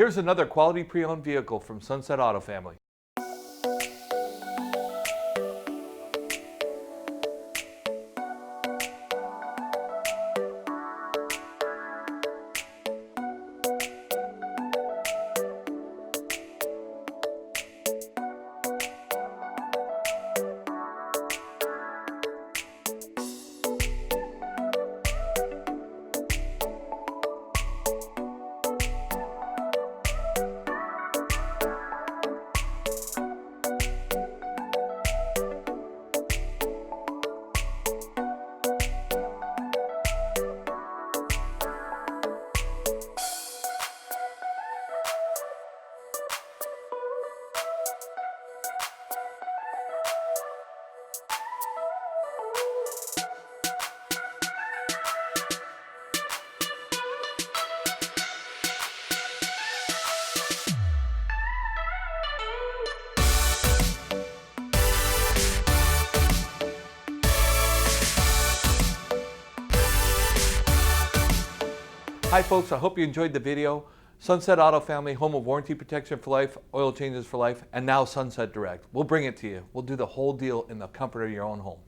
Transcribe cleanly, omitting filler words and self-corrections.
Here's another quality pre-owned vehicle from Sunset Auto Family. Hi folks, I hope you enjoyed the video. Sunset Auto Family, home of warranty protection for life, oil changes for life, and now Sunset Direct. We'll bring it to you. We'll do the whole deal in the comfort of your own home.